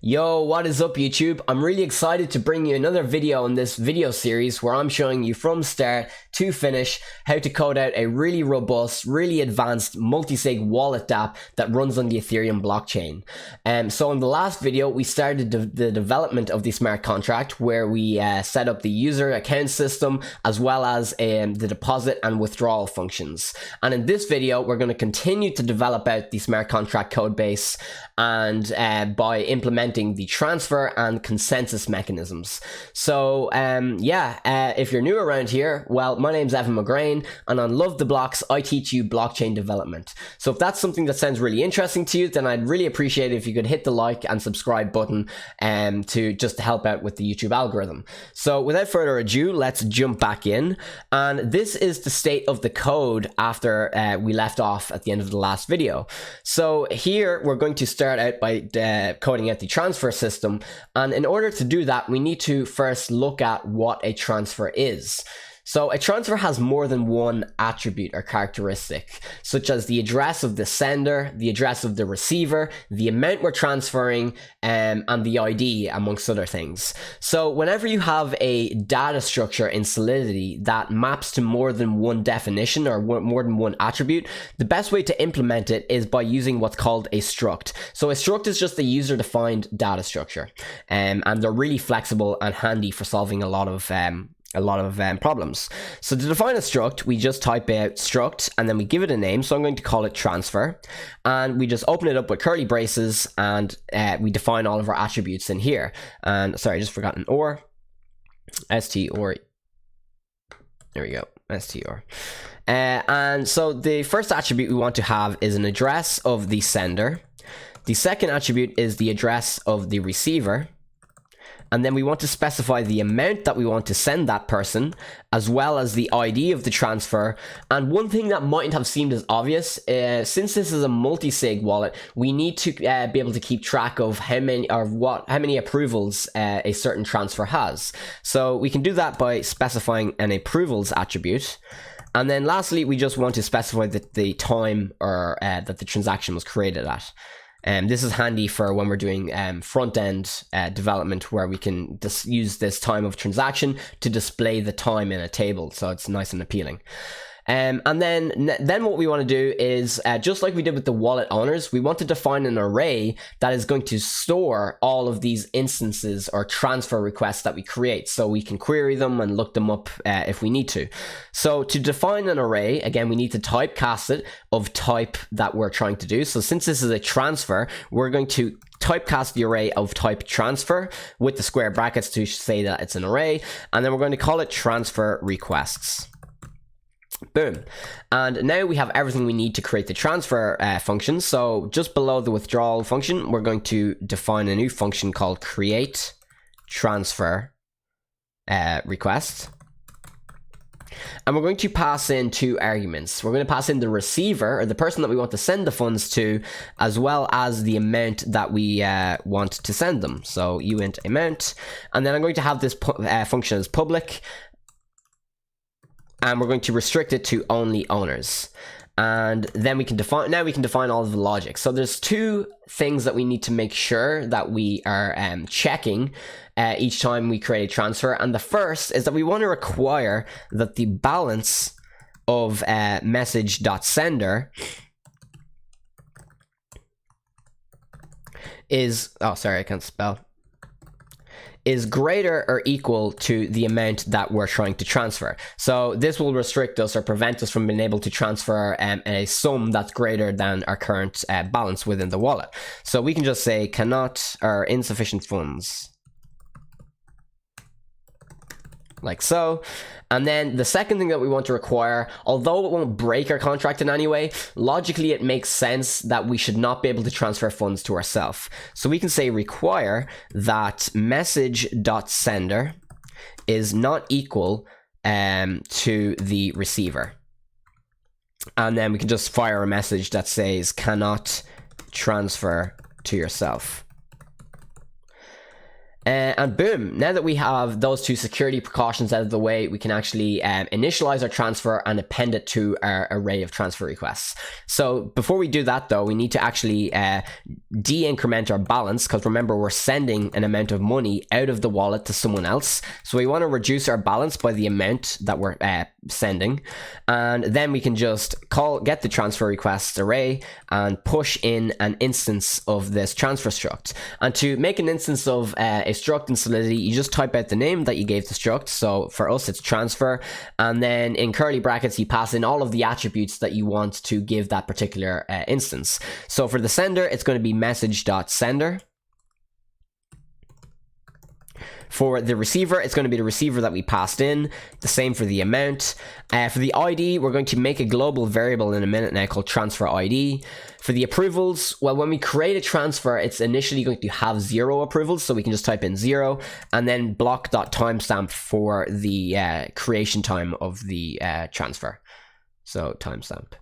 Yo, what is up YouTube? I'm really excited to bring you another video in this video series where I'm showing you from start to finish how to code out a really robust, really advanced multisig wallet dapp that runs on the Ethereum blockchain. So in the last video, we started the development of the smart contract where we set up the user account system as well as the deposit and withdrawal functions. And in this video, we're going to continue to develop out the smart contract code base and by implementing the transfer and consensus mechanisms. So if you're new around here, well, my name's Evan McGrain and on Love the Blocks, I teach you blockchain development. So if that's something that sounds really interesting to you, then I'd really appreciate it if you could hit the like and subscribe button to just help out with the YouTube algorithm. So without further ado, let's jump back in. And this is the state of the code after we left off at the end of the last video. So here we're going to start out by coding out the transfer system, and in order to do that we need to first look at what a transfer is. So a transfer has more than one attribute or characteristic, such as the address of the sender, the address of the receiver, the amount we're transferring, and the ID, amongst other things. So whenever you have a data structure in Solidity that maps to more than one definition or more than one attribute, the best way to implement it is by using what's called a struct. So a struct is just a user-defined data structure, and they're really flexible and handy for solving a lot of problems. So to define a struct, we just type out struct and then we give it a name. So I'm going to call it transfer, and we just open it up with curly braces and we define all of our attributes in here. And sorry, I just forgot an or, str. There we go, str. And so the first attribute we want to have is an address of the sender. The second attribute is the address of the receiver. And then we want to specify the amount that we want to send that person, as well as the ID of the transfer. And one thing that mightn't have seemed as obvious, since this is a multisig wallet, we need to be able to keep track of how many approvals a certain transfer has. So we can do that by specifying an approvals attribute. And then lastly, we just want to specify the time or that the transaction was created at. This is handy for when we're doing front-end development, where we can just use this time of transaction to display the time in a table, so it's nice and appealing. And then what we want to do is, just like we did with the wallet owners, we want to define an array that is going to store all of these instances or transfer requests that we create, so we can query them and look them up if we need to. So to define an array, again, we need to typecast it of type that we're trying to do. So since this is a transfer, we're going to typecast the array of type transfer with the square brackets to say that it's an array, and then we're going to call it transfer requests. Boom. And now we have everything we need to create the transfer function. So just below the withdrawal function, we're going to define a new function called create transfer request. And we're going to pass in two arguments. We're going to pass in the receiver, or the person that we want to send the funds to, as well as the amount that we want to send them. So uint amount. And then I'm going to have this function as public, and we're going to restrict it to only owners. And then we can define all of the logic. So there's two things that we need to make sure that we are checking each time we create a transfer. And the first is that we want to require that the balance of message.sender is, oh sorry, I can't spell, is greater or equal to the amount that we're trying to transfer. So this will restrict us or prevent us from being able to transfer a sum that's greater than our current balance within the wallet. So we can just say cannot or insufficient funds, like so. And then the second thing that we want to require, although it won't break our contract in any way, logically it makes sense that we should not be able to transfer funds to ourselves. So we can say require that message.sender is not equal to the receiver. And then we can just fire a message that says cannot transfer to yourself. And boom, now that we have those two security precautions out of the way, we can actually initialize our transfer and append it to our array of transfer requests. So before we do that though, we need to actually de-increment our balance, because remember, we're sending an amount of money out of the wallet to someone else. So we want to reduce our balance by the amount that we're sending. And then we can just get the transfer requests array and push in an instance of this transfer struct. And to make an instance of a struct in Solidity, you just type out the name that you gave the struct. So for us, it's transfer. And then in curly brackets, you pass in all of the attributes that you want to give that particular instance. So for the sender, it's going to be message.sender. For the receiver, it's going to be the receiver that we passed in. The same for the amount. For the ID, we're going to make a global variable in a minute now called transfer ID. For the approvals, well, when we create a transfer, it's initially going to have 0 approvals, so we can just type in 0, and then block.timestamp for the creation time of the transfer. So timestamp.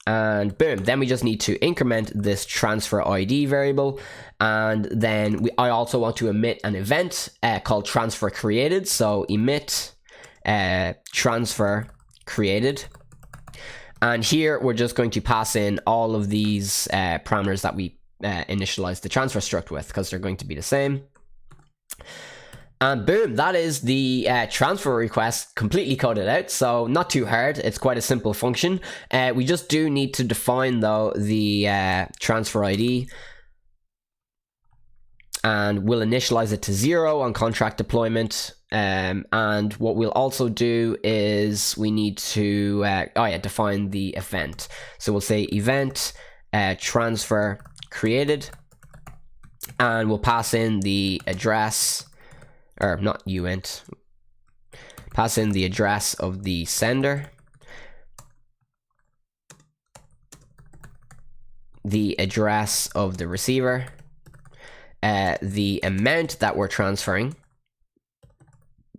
And boom, then we just need to increment this transfer ID variable. And then I also want to emit an event called transfer created. So emit transfer created. And here we're just going to pass in all of these parameters that we initialized the transfer struct with, because they're going to be the same. And boom, that is the transfer request completely coded out. So not too hard. It's quite a simple function. We just do need to define though the transfer ID. And we'll initialize it to 0 on contract deployment. And what we'll also do is we need to define the event. So we'll say event transfer created. And we'll pass in the address, or not uint, pass in the address of the sender, the address of the receiver, the amount that we're transferring,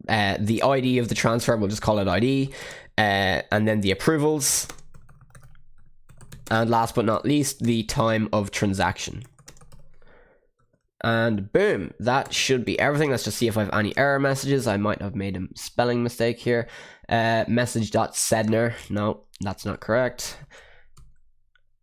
the ID of the transfer, we'll just call it ID, and then the approvals, and last but not least, the time of transaction. And boom, that should be everything. Let's just see if I have any error messages. I might have made a spelling mistake here. Message.sender. No, that's not correct.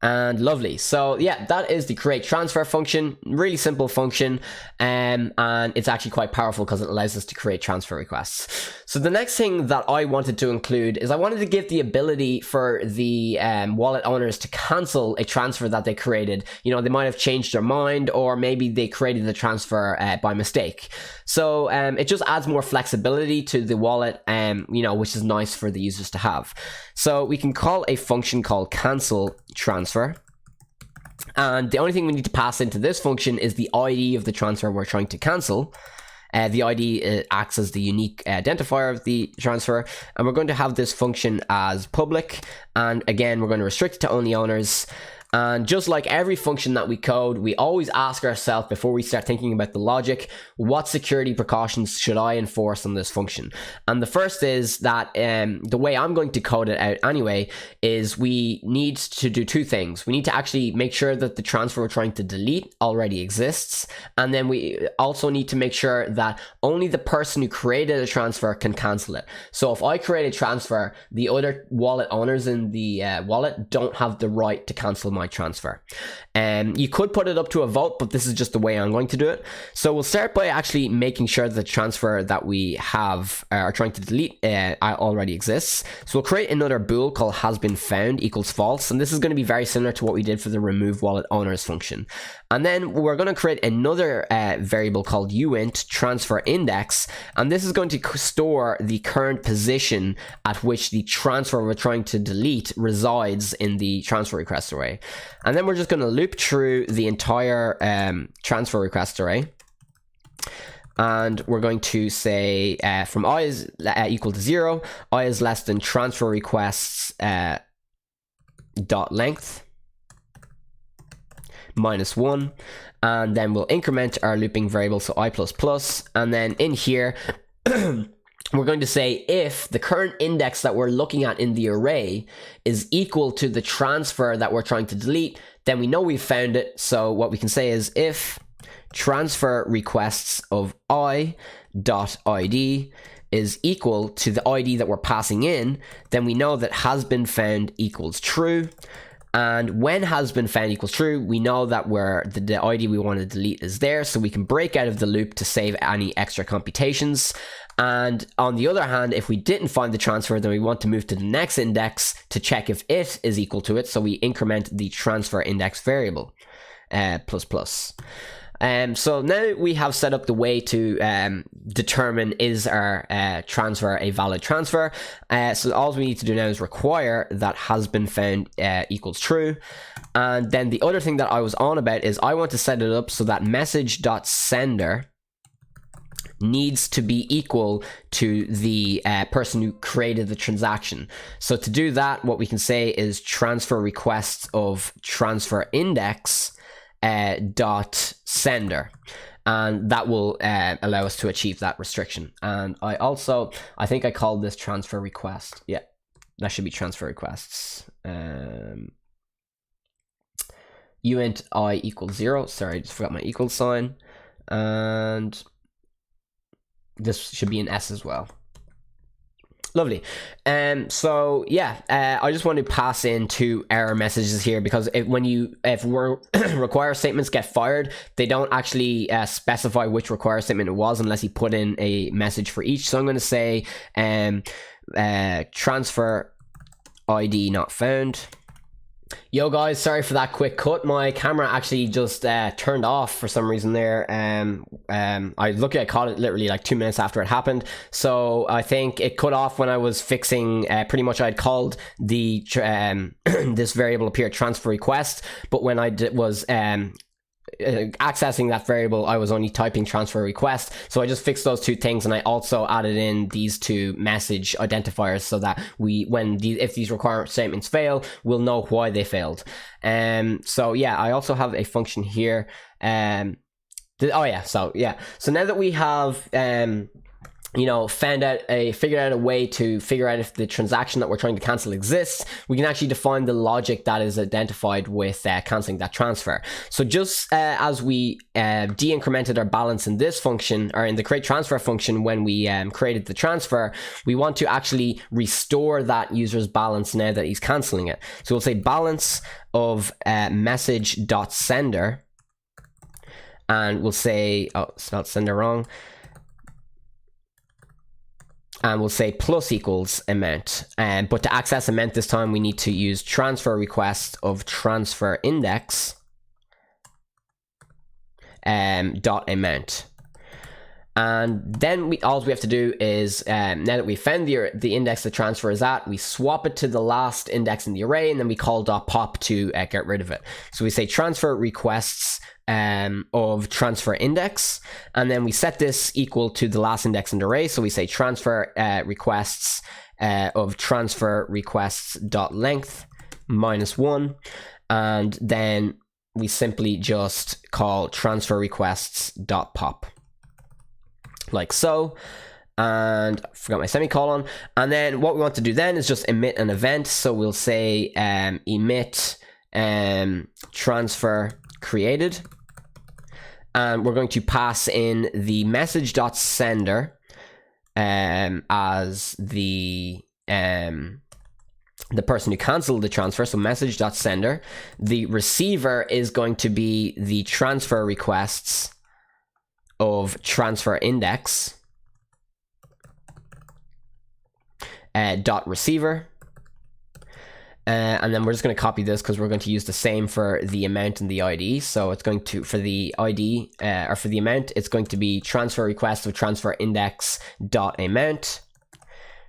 And lovely. So yeah, that is the create transfer function. Really simple function, and it's actually quite powerful because it allows us to create transfer requests. So the next thing that I wanted to include is I wanted to give the ability for the wallet owners to cancel a transfer that they created. You know, they might have changed their mind, or maybe they created the transfer by mistake. So it just adds more flexibility to the wallet, you know, which is nice for the users to have. So we can call a function called cancel transfer. And the only thing we need to pass into this function is the ID of the transfer we're trying to cancel. The ID acts as the unique identifier of the transfer. And we're going to have this function as public. And again, we're going to restrict it to only owners. And just like every function that we code, we always ask ourselves before we start thinking about the logic, what security precautions should I enforce on this function? And the first is that the way I'm going to code it out anyway is we need to do two things. We need to actually make sure that the transfer we're trying to delete already exists. And then we also need to make sure that only the person who created a transfer can cancel it. So if I create a transfer, the other wallet owners in the wallet don't have the right to cancel my transfer. You could put it up to a vote, but this is just the way I'm going to do it. So we'll start by actually making sure the transfer that we have are trying to delete already exists. So we'll create another bool called has been found equals false, and this is going to be very similar to what we did for the remove wallet owners function. And then we're going to create another variable called uint transfer index, and this is going to store the current position at which the transfer we're trying to delete resides in the transfer request array. And then we're just going to loop through the entire transfer request array. And we're going to say from I is equal to 0, I is less than transfer requests dot length -1, and then we'll increment our looping variable, so I++, and then in here we're going to say if the current index that we're looking at in the array is equal to the transfer that we're trying to delete, then we know we've found it. So what we can say is if transfer requests of I.id is equal to the ID that we're passing in, then we know that has been found equals true. And when has been found equals true, we know that the ID we want to delete is there, so we can break out of the loop to save any extra computations. And on the other hand, if we didn't find the transfer, then we want to move to the next index to check if it is equal to it, so we increment the transfer index variable, plus. So now we have set up the way to determine is our transfer a valid transfer. So all we need to do now is require that has been found equals true. And then the other thing that I was on about is I want to set it up so that message.sender needs to be equal to the person who created the transaction. So to do that, what we can say is transfer requests of transfer index dot sender, and that will allow us to achieve that restriction. And I think I called this transfer request. Yeah, that should be transfer requests. Uint I equals 0. Sorry, I just forgot my equal sign. And this should be an S as well. Lovely. So yeah, I just want to pass in 2 error messages here, because if require statements get fired, they don't actually specify which require statement it was unless you put in a message for each. So I'm going to say transfer ID not found. Yo guys, sorry for that quick cut. My camera actually just turned off for some reason there. I caught it literally like 2 minutes after it happened. So I think it cut off when I was fixing, pretty much I'd called the this variable appear transfer request, but when I was accessing that variable, I was only typing transfer request. So I just fixed those 2 things, and I also added in these 2 message identifiers so that if these requirement statements fail, we'll know why they failed. So yeah, I also have a function here. So now that we have figured out a way to figure out if the transaction that we're trying to cancel exists, we can actually define the logic that is identified with canceling that transfer. So just as we de-incremented our balance in this function, or in the create transfer function when we created the transfer, we want to actually restore that user's balance now that he's canceling it. So we'll say balance of message.sender, and we'll say, spelled sender wrong, and we'll say plus equals amount. But to access amount this time, we need to use transfer request of transfer index dot amount. And then all we have to do is, now that we found the index the transfer is at, we swap it to the last index in the array, and then we call .pop to get rid of it. So we say transfer requests of transfer index, and then we set this equal to the last index in the array. So we say transfer requests of transfer requests dot length -1, and then we simply just call transfer requests dot pop, like so. And I forgot my semicolon. And then what we want to do then is just emit an event. So we'll say emit transfer created, and we're going to pass in the message.sender as the person who canceled the transfer. So message.sender. The receiver is going to be the transfer requests of transfer index dot receiver. And then we're just going to copy this because we're going to use the same for the amount and the ID. So it's going to, for the ID or for the amount, it's going to be transfer request of transfer index dot amount.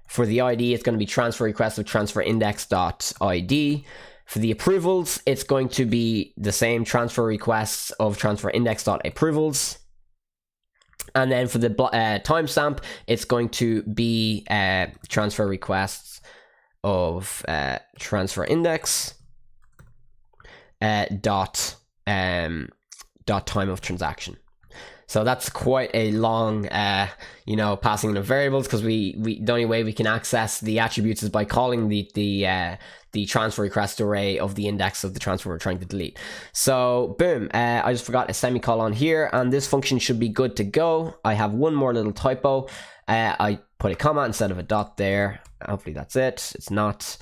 For the ID, it's going to be transfer request of transfer index dot ID. For the approvals, it's going to be the same, transfer requests of transfer index dot approvals. And then for the timestamp, it's going to be transfer requests of transfer index dot time of transaction. So that's quite a long, you know, passing of variables, because the only way we can access the attributes is by calling the transfer request array of the index of the transfer we're trying to delete. So boom, I just forgot a semicolon here, and this function should be good to go. I have one more little typo. I put a comma instead of a dot there. Hopefully that's it. It's not.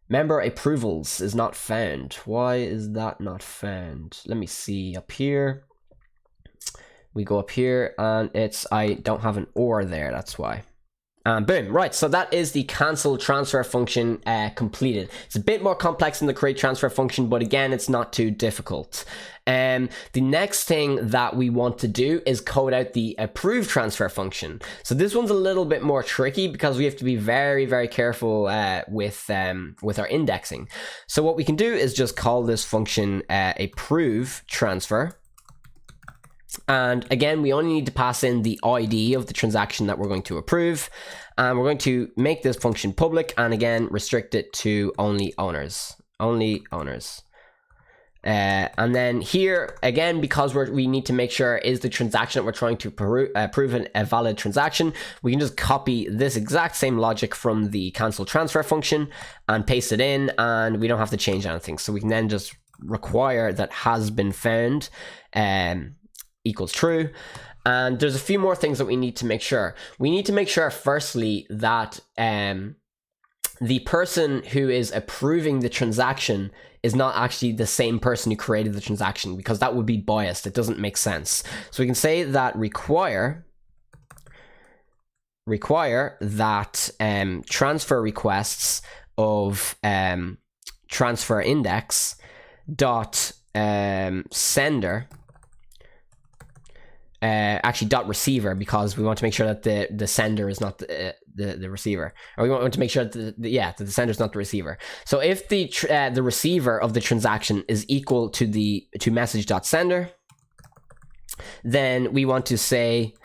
Member approvals is not found. Why is that not found? Let me see up here. We go up here and I don't have an or there, that's why. And boom, right, so that is the cancel transfer function completed. It's a bit more complex than the create transfer function, but again, it's not too difficult. The next thing that we want to do is code out the approve transfer function. So this one's a little bit more tricky because we have to be very, very careful with our indexing. So what we can do is just call this function approve transfer. And again, we only need to pass in the ID of the transaction that we're going to approve. And we're going to make this function public, and again, restrict it to only owners. Only owners. And then here, again, because we need to make sure is the transaction that we're trying to approve a valid transaction, we can just copy this exact same logic from the cancel transfer function and paste it in, and we don't have to change anything. So we can then just require that has been found equals true. And there's a few more things that we need to make sure. We need to make sure, firstly, that the person who is approving the transaction is not actually the same person who created the transaction, because that would be biased. It doesn't make sense. So we can say that require that transfer requests of transfer index dot sender actually dot receiver, because we want to make sure that the sender is not the receiver, or we want to make sure that that the sender is not the receiver. So if the receiver of the transaction is equal to message dot sender, then we want to say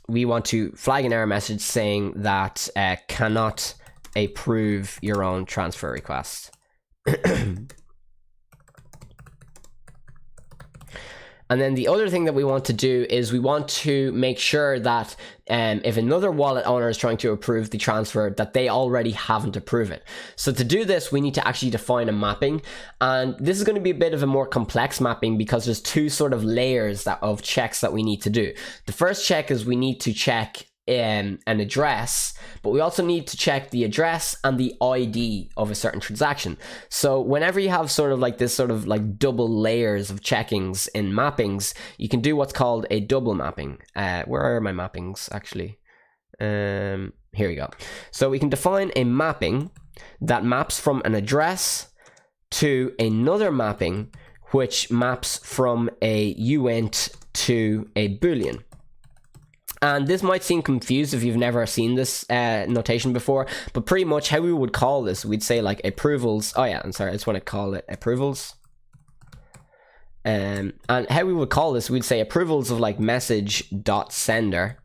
we want to flag an error message saying that cannot approve your own transfer request. And then the other thing that we want to do is we want to make sure that if another wallet owner is trying to approve the transfer, that they already haven't approved it. So to do this, we need to actually define a mapping. And this is going to be a bit of a more complex mapping, because there's two sort of layers of checks that we need to do. The first check is we need to check an address, but we also need to check the address and the ID of a certain transaction. So whenever you have sort of like this sort of like double layers of checkings in mappings, you can do what's called a double mapping. Where are my mappings actually? Here we go. So we can define a mapping that maps from an address to another mapping, which maps from a uint to a boolean. And this might seem confused if you've never seen this notation before, but pretty much how we would call this, we'd say like approvals. Oh yeah, I'm sorry, I just want to call it approvals. And how we would call this, we'd say approvals of like message.sender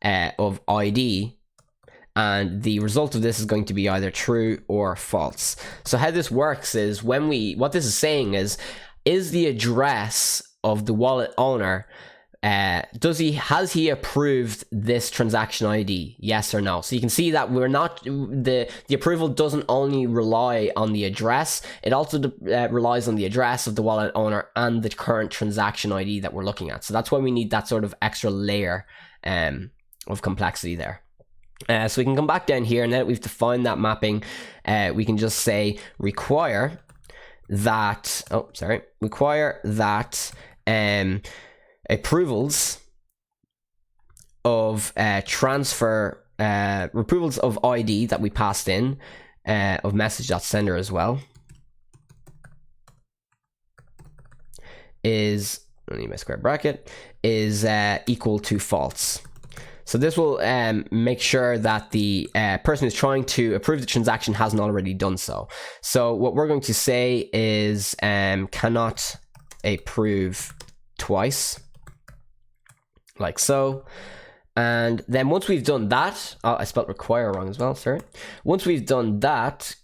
of ID, and the result of this is going to be either true or false. So how this works is what this is saying is the address of the wallet owner, has he approved this transaction ID, yes or no? So you can see that we're not, the approval doesn't only rely on the address, it also relies on the address of the wallet owner and the current transaction ID that we're looking at. So that's why we need that sort of extra layer of complexity there. So we can come back down here, and now that we've defined that mapping, we can just say require that approvals of transfer approvals of ID that we passed in of message.sender as well is, I need my square bracket, is equal to false. So this will make sure that the person who's trying to approve the transaction hasn't already done so. So what we're going to say is cannot approve twice, like so. And then once we've done that, oh, I spelled require wrong as well, sorry. Once we've done that,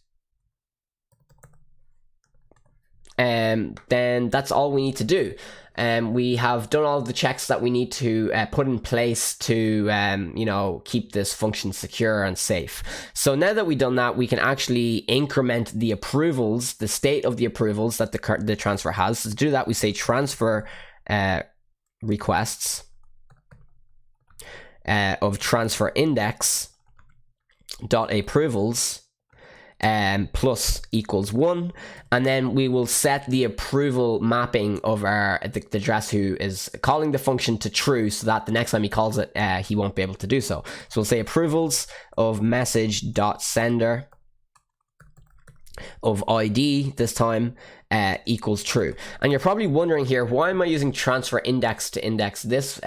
then that's all we need to do. We have done all of the checks that we need to put in place to, keep this function secure and safe. So now that we've done that, we can actually increment the approvals, the state of the approvals that the transfer has. So to do that, we say transfer requests of transfer index dot approvals plus equals 1, and then we will set the approval mapping of the address who is calling the function to true, so that the next time he calls it, he won't be able to do so. So we'll say approvals of message dot sender of ID this time equals true. And you're probably wondering here, why am I using transfer index to index this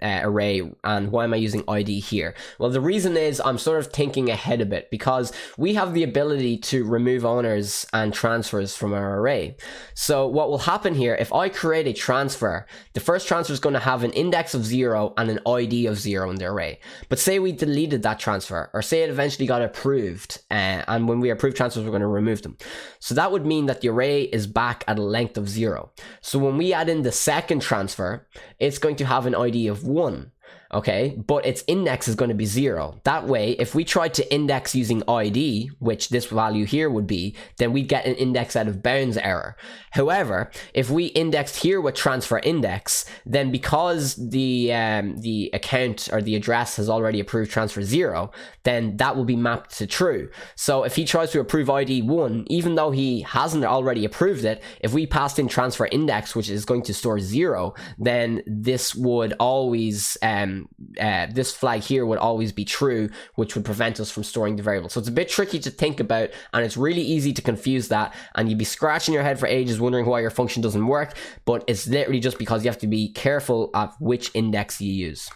array, and why am I using ID here? Well, the reason is I'm sort of thinking ahead a bit, because we have the ability to remove owners and transfers from our array. So what will happen here, if I create a transfer, the first transfer is going to have an index of 0 and an ID of 0 in the array. But say we deleted that transfer, or say it eventually got approved, and when we approve transfers, we're going to remove them. So that would mean that the array is back at a length of 0. So when we add in the second transfer, it's going to have an ID of 1. Okay, but its index is going to be 0. That way, if we tried to index using ID, which this value here would be, then we'd get an index out of bounds error. However, if we indexed here with transfer index, then because the account or the address has already approved transfer 0, then that will be mapped to true. So if he tries to approve ID 1, even though he hasn't already approved it, if we passed in transfer index, which is going to store 0, then this would always this flag here would always be true, which would prevent us from storing the variable. So it's a bit tricky to think about, and it's really easy to confuse that, and you'd be scratching your head for ages wondering why your function doesn't work, but it's literally just because you have to be careful of which index you use.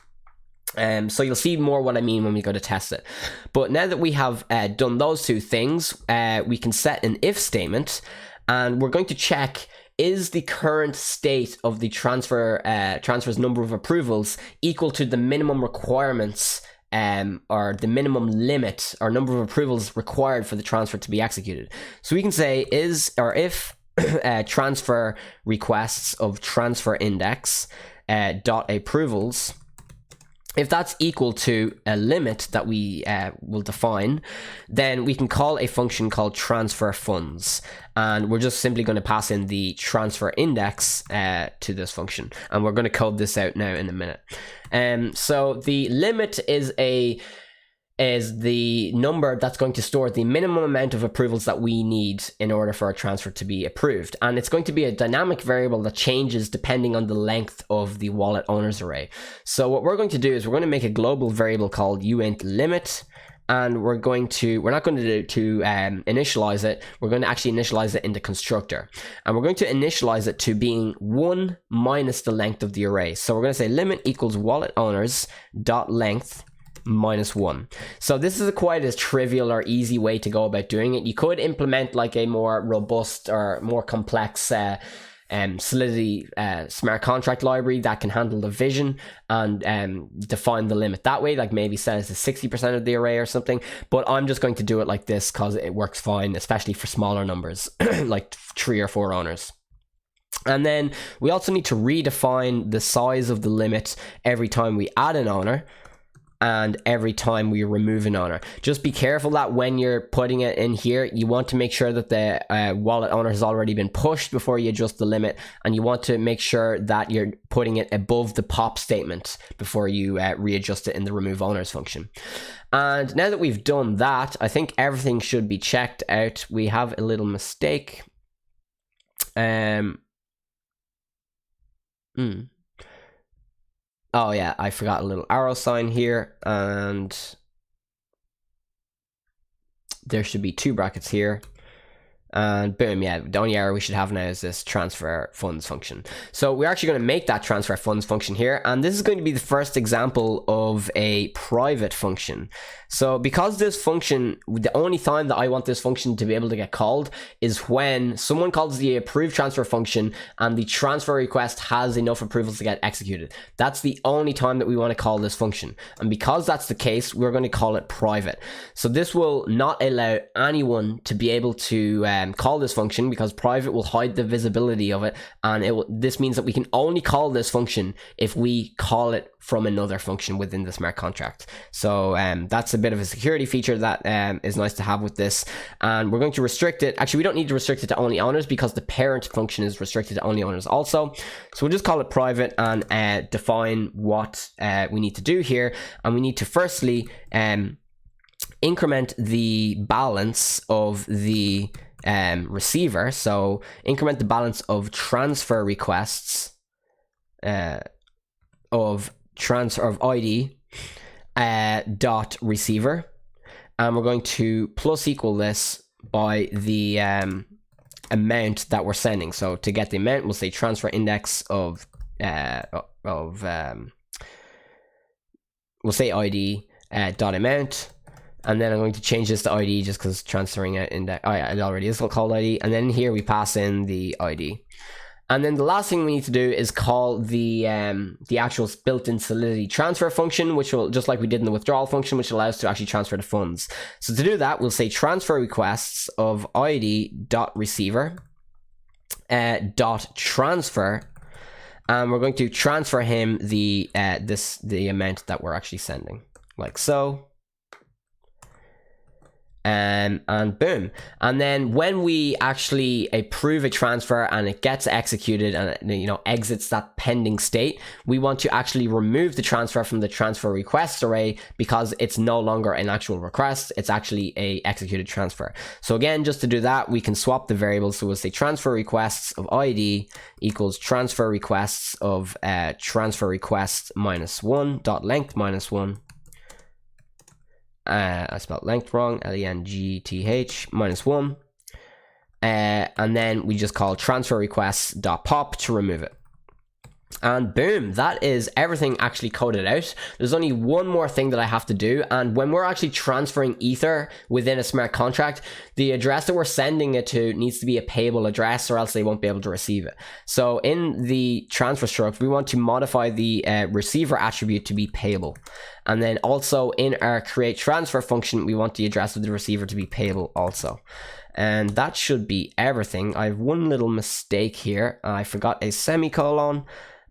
So you'll see more what I mean when we go to test it. But now that we have done those two things, we can set an if statement, and we're going to check, is the current state of the transfer's number of approvals equal to the minimum requirements or the minimum limit or number of approvals required for the transfer to be executed. So we can say is or if transfer requests of transfer index dot approvals, if that's equal to a limit that we will define, then we can call a function called transfer funds, and we're just simply going to pass in the transfer index to this function, and we're going to code this out now in a minute. So the limit is the number that's going to store the minimum amount of approvals that we need in order for a transfer to be approved. And it's going to be a dynamic variable that changes depending on the length of the wallet owners array. So what we're going to do is we're going to make a global variable called uint_limit, and we're not going to initialize it. We're going to actually initialize it in the constructor, and we're going to initialize it to being 1 minus the length of the array. So we're going to say limit equals wallet owners dot length -1. So this is quite a trivial or easy way to go about doing it. You could implement like a more robust or more complex Solidity smart contract library that can handle the vision and define the limit that way, like maybe set it to 60% of the array or something. But I'm just going to do it like this because it works fine, especially for smaller numbers like 3 or 4 owners. And then we also need to redefine the size of the limit every time we add an owner and every time we remove an owner. Just be careful that when you're putting it in here, you want to make sure that the wallet owner has already been pushed before you adjust the limit, and you want to make sure that you're putting it above the pop statement before you readjust it in the remove owners function. And now that we've done that, I think everything should be checked out. We have a little mistake. Oh yeah, I forgot a little arrow sign here, and there should be 2 brackets here. And boom, yeah, the only error we should have now is this transfer funds function. So we're actually going to make that transfer funds function here, and this is going to be the first example of a private function. So because this function, the only time that I want this function to be able to get called is when someone calls the approve transfer function and the transfer request has enough approvals to get executed. That's the only time that we want to call this function. And because that's the case, we're going to call it private. So this will not allow anyone to be able to call this function, because private will hide the visibility of it, and this means that we can only call this function if we call it from another function within the smart contract. So that's a bit of a security feature that is nice to have with this. And we're going to restrict it. Actually, we don't need to restrict it to only owners because the parent function is restricted to only owners also. So we'll just call it private and define what we need to do here. And we need to firstly increment the balance of the receiver. So increment the balance of transfer requests of ID dot receiver, and we're going to plus equal this by the amount that we're sending. So to get the amount, we'll say transfer index of we'll say ID dot amount. And then I'm going to change this to ID just because transferring it index. Oh yeah, it already is called ID. And then here we pass in the ID. And then the last thing we need to do is call the actual built-in Solidity transfer function, which will, just like we did in the withdrawal function, which allows us to actually transfer the funds. So to do that, we'll say transfer requests of ID dot receiver dot transfer, and we're going to transfer him the amount that we're actually sending, like so. And boom. And then when we actually approve a transfer and it gets executed and it, exits that pending state, we want to actually remove the transfer from the transfer requests array because it's no longer an actual request, it's actually a executed transfer. So again, just to do that, we can swap the variables. So we'll say transfer requests of ID equals transfer requests of transfer request -1 dot length -1. I spelled length wrong, length -1, and then we just call transfer requests dot pop to remove it. And boom, that is everything actually coded out. There's only one more thing that I have to do, and when we're actually transferring Ether within a smart contract, the address that we're sending it to needs to be a payable address, or else they won't be able to receive it. So in the transfer struct, we want to modify the receiver attribute to be payable. And then also in our create transfer function, we want the address of the receiver to be payable also. And that should be everything. I have one little mistake here. I forgot a semicolon.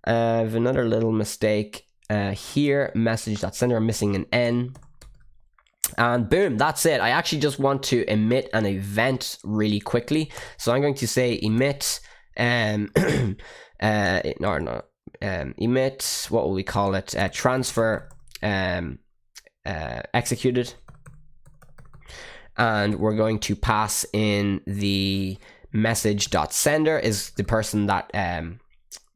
I have another little mistake here. Message.sender, I'm missing an N. And boom, that's it. I actually just want to emit an event really quickly. So I'm going to say emit, emit, what will we call it? Transfer executed. And we're going to pass in the message.sender is the person that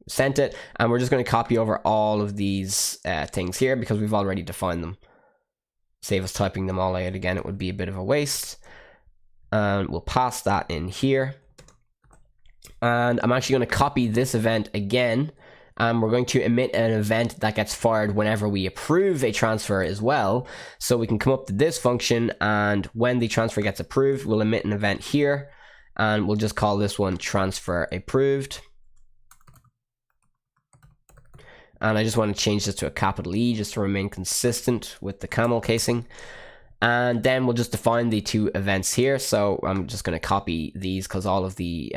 sent it, and we're just going to copy over all of these things here because we've already defined them. Save us typing them all out again, it would be a bit of a waste. And we'll pass that in here, and I'm actually going to copy this event again, and we're going to emit an event that gets fired whenever we approve a transfer as well. So we can come up to this function, and when the transfer gets approved, we'll emit an event here, and we'll just call this one transfer approved. And I just want to change this to a capital E just to remain consistent with the camel casing. And then we'll just define the two events here. So I'm just going to copy these because all of the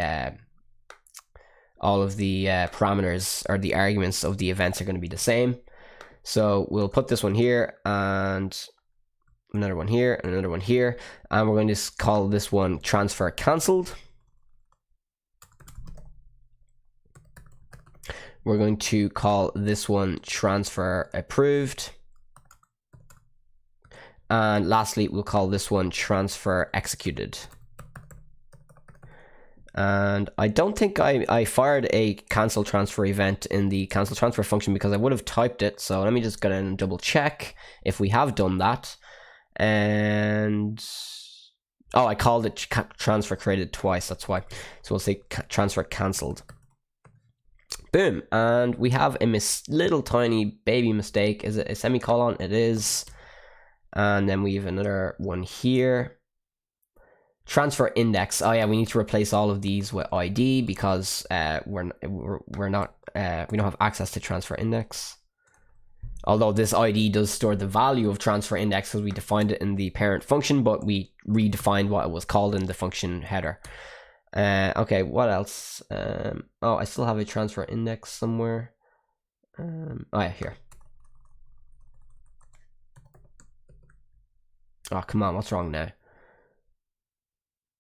parameters or the arguments of the events are going to be the same. So we'll put this one here and another one here and another one here. And we're going to call this one transfer cancelled. We're going to call this one transfer approved. And lastly, we'll call this one transfer executed. And I don't think I fired a cancel transfer event in the cancel transfer function because I would have typed it. So let me just go in and double check if we have done that. And oh, I called it transfer created twice. That's why. So we'll say transfer cancelled. Boom, and we have a little tiny baby mistake. Is it a semicolon? It is. And then we have another one here. Transfer index. Oh yeah, we need to replace all of these with ID because we don't have access to transfer index. Although this ID does store the value of transfer index because we defined it in the parent function, but we redefined what it was called in the function header. Okay, what else? Oh, I still have a transfer index somewhere. Oh yeah, here. Oh, come on, what's wrong now?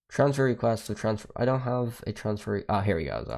Transfer request to transfer. I don't have a transfer. Oh, here we go. So.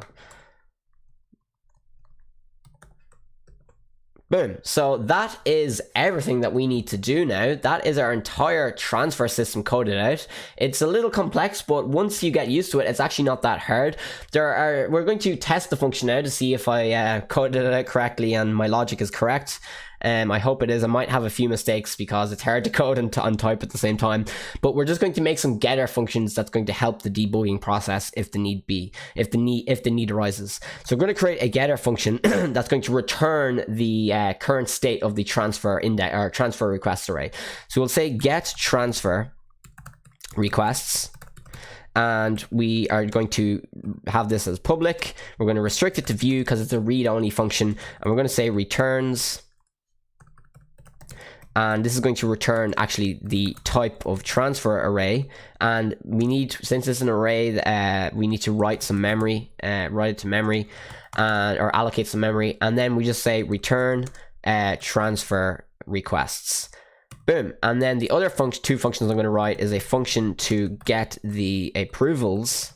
Boom. So that is everything that we need to do now. That is our entire transfer system coded out. It's a little complex, but once you get used to it, it's actually not that hard. We're going to test the function now to see if I coded it out correctly and my logic is correct. I hope it is. I might have a few mistakes because it's hard to code and type at the same time. But we're just going to make some getter functions that's going to help the debugging process if the need arises. So we're going to create a getter function that's going to return the current state of the transfer index or transfer request array. So we'll say get transfer requests. And we are going to have this as public. We're going to restrict it to view because it's a read-only function. And we're going to say returns. And this is going to return actually the type of transfer array. And we need, since it's an array, we need to write some memory, write it to memory, or allocate some memory. And then we just say return transfer requests. Boom. And then the other two functions I'm going to write is a function to get the approvals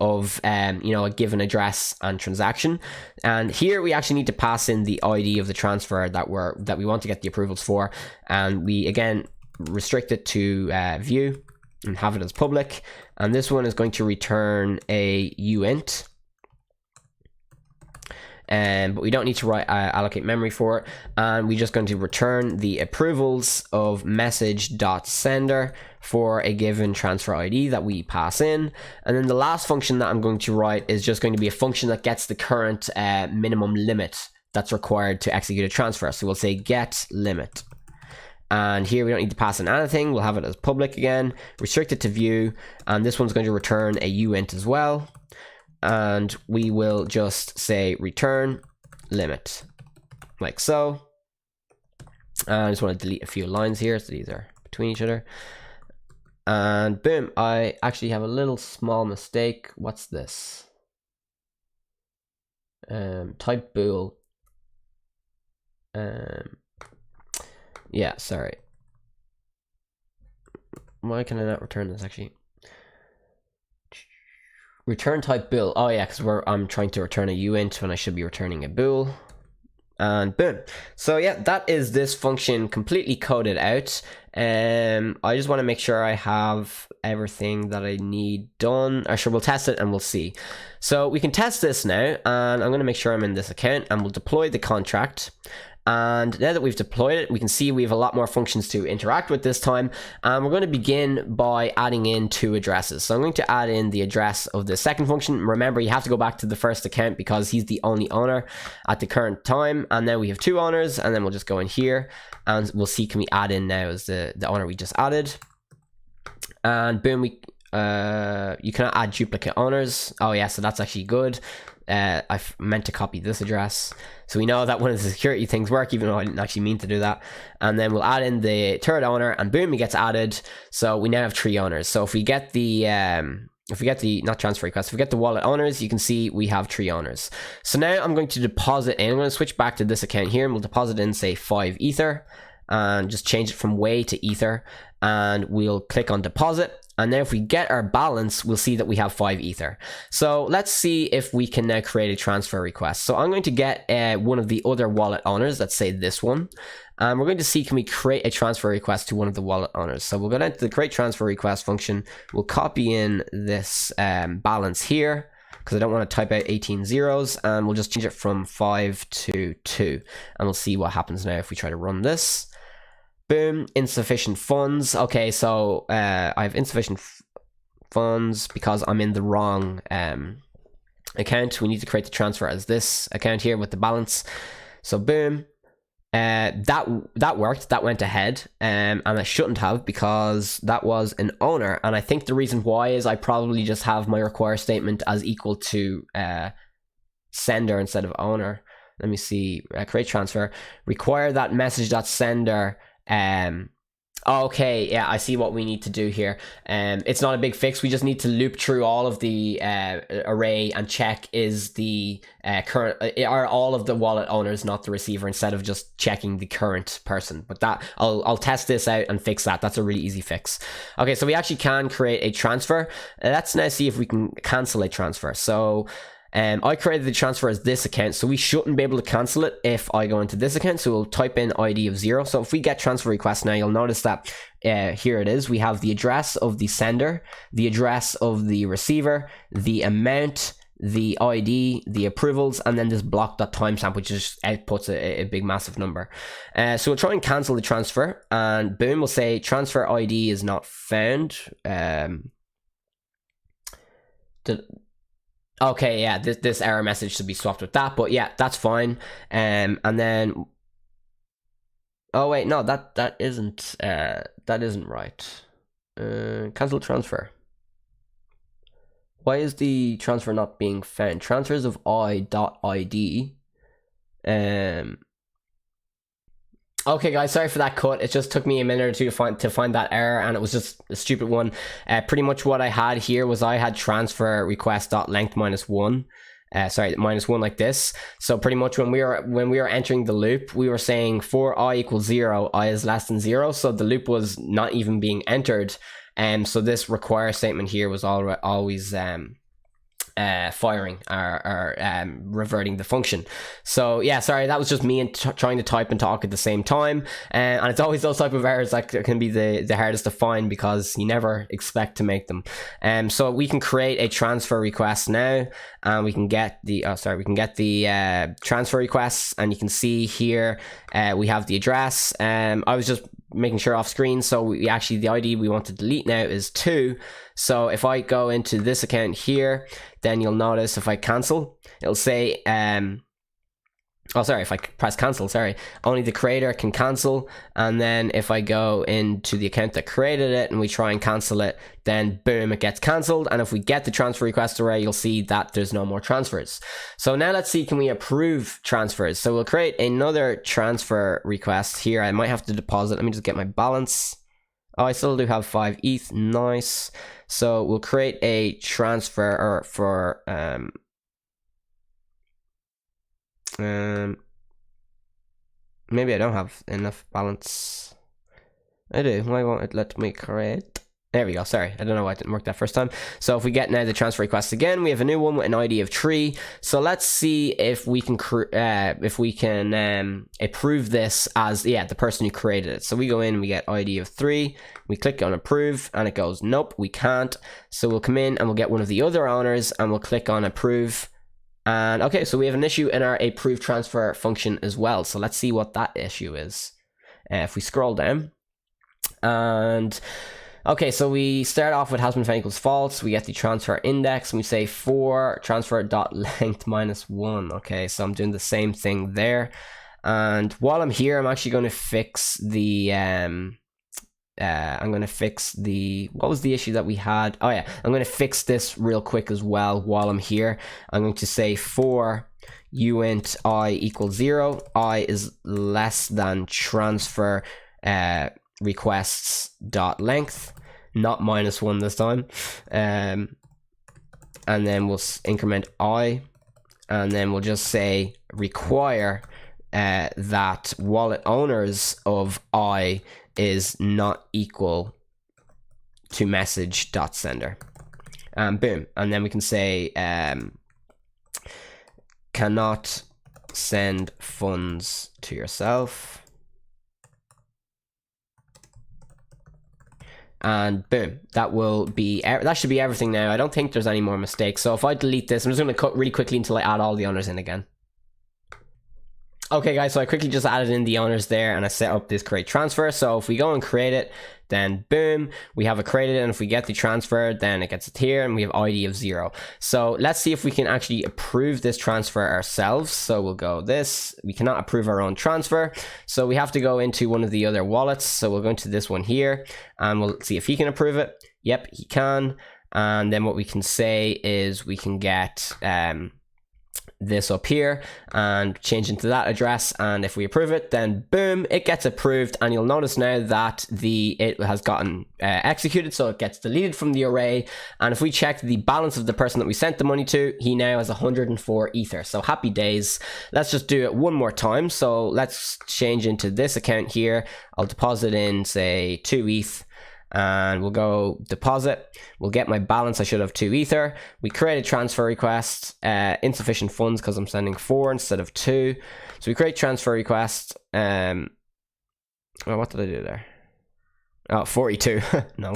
of a given address and transaction. And here we actually need to pass in the ID of the transfer that we want to get the approvals for. And we again restrict it to view and have it as public. And this one is going to return a uint. But we don't need to allocate memory for it. And we're just going to return the approvals of message.sender for a given transfer ID that we pass in. And then the last function that I'm going to write is just going to be a function that gets the current minimum limit that's required to execute a transfer. So we'll say get limit. And here we don't need to pass in anything. We'll have it as public again, restrict it to view. And this one's going to return a uint as well. And we will just say return limit, like so. I just want to delete a few lines here, so these are between each other. And boom, I actually have a little small mistake. What's this? Type bool. Yeah, sorry. Why can I not return this actually? Return type bool. Oh yeah, because I'm trying to return a uint when I should be returning a bool. And boom. So yeah, that is this function completely coded out. I just want to make sure I have everything that I need done. Or sure, we'll test it and we'll see. So we can test this now, and I'm going to make sure I'm in this account, and we'll deploy the contract. And now that we've deployed it, we can see we have a lot more functions to interact with this time. And we're going to begin by adding in 2 addresses. So I'm going to add in the address of the second function. Remember, you have to go back to the first account because he's the only owner at the current time. And then we have 2 owners, and then we'll just go in here and we'll see, can we add in now as the owner we just added. And boom, you cannot add duplicate owners. Oh yeah, so that's actually good. I meant to copy this address. So we know that one of the security things work, even though I didn't actually mean to do that. And then we'll add in the third owner, and boom, he gets added. So we now have 3 owners. So if we get the not transfer request, if we get the wallet owners, you can see we have 3 owners. So now I'm going to deposit in. I'm going to switch back to this account here, and we'll deposit in, say, 5 ether, and just change it from way to ether. And we'll click on deposit. And now if we get our balance, we'll see that we have 5 ether. So let's see if we can now create a transfer request. So I'm going to get one of the other wallet owners, let's say this one. And we're going to see, can we create a transfer request to one of the wallet owners. So we'll go down to the create transfer request function. We'll copy in this balance here, because I don't want to type out 18 zeros. And we'll just change it from 5 to 2. And we'll see what happens now if we try to run this. Boom, insufficient funds. Okay, so I have insufficient funds because I'm in the wrong account. We need to create the transfer as this account here with the balance. So boom, that worked. That went ahead, and I shouldn't have, because that was an owner. And I think the reason why is I probably just have my require statement as equal to sender instead of owner. let me see, create transfer, require that message.sender. Okay, yeah, I see what we need to do here. It's not a big fix. We just need to loop through all of the array and check is the current, are all of the wallet owners not the receiver, instead of just checking the current person. But that I'll test this out and fix that. That's a really easy fix. Okay, so we actually can create a transfer. Let's now see if we can cancel a transfer. So I created the transfer as this account, so we shouldn't be able to cancel it if I go into this account. So we'll type in ID of 0. So if we get transfer request now, you'll notice that here it is. We have the address of the sender, the address of the receiver, the amount, the ID, the approvals, and then this block.timestamp, which just outputs a big massive number. So we'll try and cancel the transfer, and boom, we'll say transfer ID is not found. Okay, yeah, this error message should be swapped with that, but yeah, that's fine. And then, oh wait, no, that isn't right. Cancel transfer. Why is the transfer not being found? Transfers of I.id. Okay guys, sorry for that cut. It just took me a minute or two to find that error, and it was just a stupid one. Pretty much what I had here was I had transfer request dot length -1. -1 like this. So pretty much when we were entering the loop, we were saying for I equals 0, I is less than 0. So the loop was not even being entered. So this require statement here was always firing or reverting the function. So yeah, sorry, that was just me trying to type and talk at the same time, and it's always those type of errors that can be the hardest to find, because you never expect to make them. So we can create a transfer request now, and we can get the transfer requests, and you can see here we have the address. I was just making sure off screen, so we actually, the ID we want to delete now is 2. So if I go into this account here, then you'll notice if I cancel, it'll say if I press cancel, only the creator can cancel. And then if I go into the account that created it and we try and cancel it, then boom, it gets cancelled. And if we get the transfer request array, you'll see that there's no more transfers. So now let's see, can we approve transfers? So we'll create another transfer request here. I might have to deposit. Let me just get my balance. Oh, I still do have 5 ETH. Nice. So we'll create a transfer for maybe I don't have enough balance. I do. Why won't it let me create? There we go. Sorry, I don't know why it didn't work that first time. So if we get now the transfer request again, we have a new one with an ID of 3. So let's see if we can approve this as the person who created it. So we go in and we get ID of 3. We click on approve, and it goes nope, we can't. So we'll come in and we'll get one of the other owners, and we'll click on approve. And okay, so we have an issue in our approve transfer function as well. So let's see what that issue is. If we scroll down, and okay, so we start off with has been found equals false. We get the transfer index, and we say for transfer dot length -1. Okay, so I'm doing the same thing there. And while I'm here, I'm actually going to fix the what was the issue that we had? Oh yeah, I'm going to fix this real quick as well while I'm here. I'm going to say for uint I equals 0, I is less than transfer requests dot length, not -1 this time. And then we'll increment I, and then we'll just say require that wallet owners of I is not equal to message.sender. Boom. And then we can say cannot send funds to yourself. And boom, that should be everything now. I don't think there's any more mistakes. So if I delete this, I'm just going to cut really quickly until I add all the owners in again. Okay guys, so I quickly just added in the owners there, and I set up this create transfer. So if we go and create it, then boom, we have it created, and if we get the transfer, then it gets it here, and we have ID of 0. So let's see if we can actually approve this transfer ourselves. So we'll go this, we cannot approve our own transfer, so we have to go into one of the other wallets. So we'll go into this one here, and we'll see if he can approve it. Yep, he can. And then what we can say is we can get this up here and change into that address, and if we approve it, then boom, it gets approved. And you'll notice now that it has gotten executed, so it gets deleted from the array. And if we check the balance of the person that we sent the money to, he now has 104 ether. So happy days. Let's just do it one more time. So let's change into this account here. I'll deposit in, say, 2 ETH. And we'll go deposit. We'll get my balance. I should have 2 ether. We create a transfer request. Insufficient funds because I'm sending 4 instead of 2. So we create transfer request. Well, what did I do there? Oh, 42. No.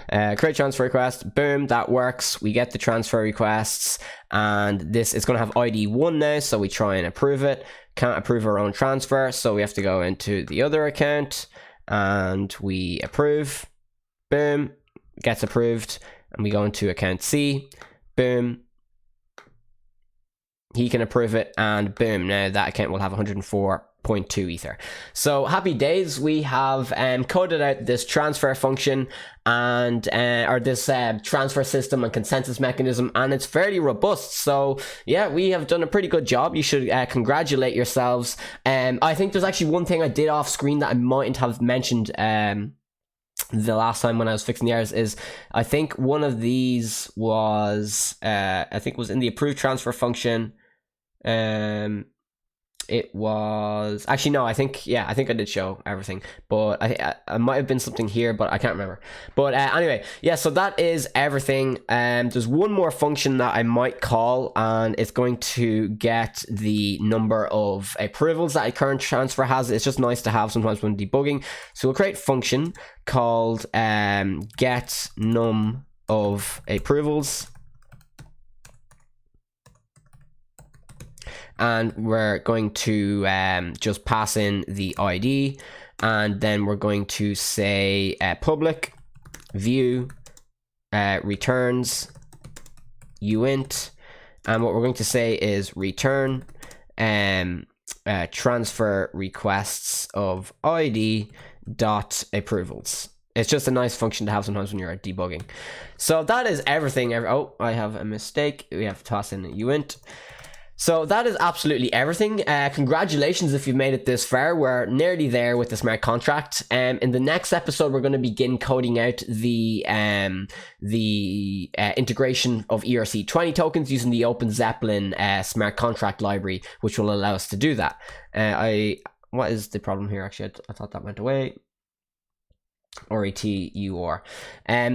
Create transfer request. Boom, that works. We get the transfer requests, and this is going to have ID 1 now. So we try and approve it. Can't approve our own transfer, so we have to go into the other account and we approve. Boom, gets approved, and we go into account C. Boom, he can approve it, and boom, now that account will have 104.2 ether. So happy days. We have coded out this transfer function and or this transfer system and consensus mechanism, and it's fairly robust. So yeah, we have done a pretty good job. You should congratulate yourselves. I think there's actually one thing I did off screen that I mightn't have mentioned the last time when I was fixing the errors. Is I think one of these was I think it was in the approved transfer function. It was actually, no, I think I did show everything, but I might have been something here, but I can't remember. But anyway, yeah, so that is everything. There's one more function that I might call, and it's going to get the number of approvals that a current transfer has. It's just nice to have sometimes when debugging. So we'll create a function called get num of approvals. And we're going to just pass in the ID, and then we're going to say public view returns uint, and what we're going to say is return transfer requests of ID dot approvals. It's just a nice function to have sometimes when you're debugging. So that is everything. Oh, I have a mistake. We have to toss in a uint. So that is absolutely everything. Congratulations if you've made it this far. We're nearly there with the smart contract. In the next episode, we're going to begin coding out the integration of ERC20 tokens using the Open Zeppelin smart contract library, which will allow us to do that. What is the problem here? Actually, I thought that went away. RETUR.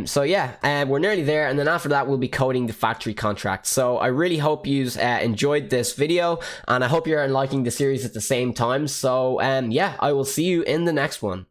So yeah, we're nearly there, and then after that we'll be coding the factory contract. So I really hope you enjoyed this video, and I hope you're liking the series at the same time. So yeah, I will see you in the next one.